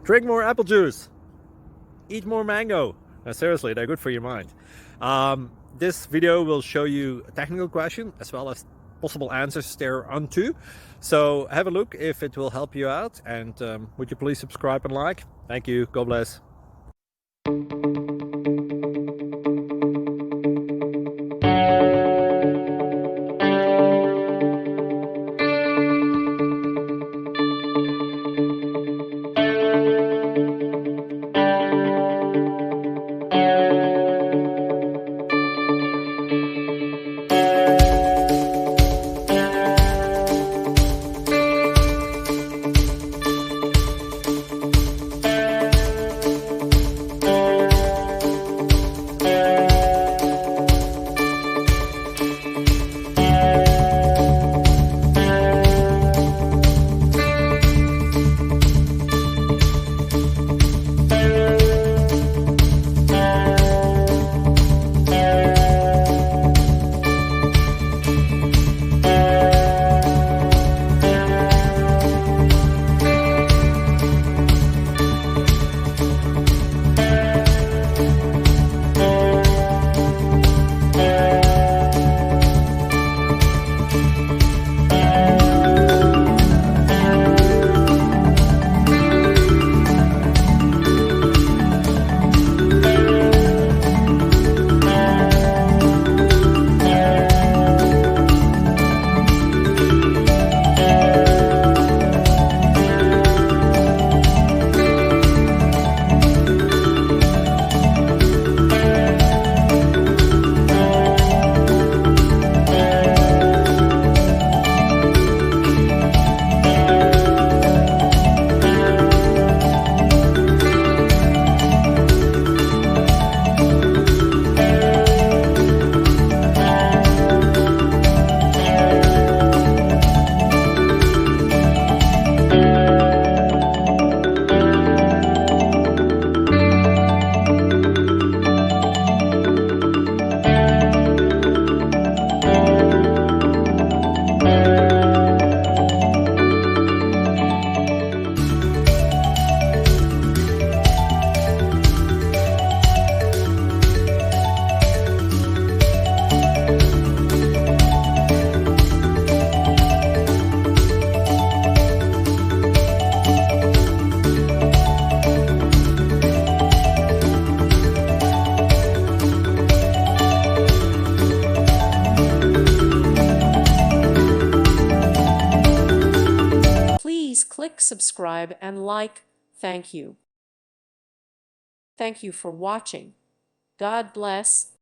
Drink more apple juice. Eat more mango. No, seriously, they're good for your mind. This video will show you a technical question as well as possible answers thereunto. So have a look if it will help you out, and would you please subscribe and like? Thank you. God bless. Please click subscribe and like. Thank you. Thank you for watching. God bless.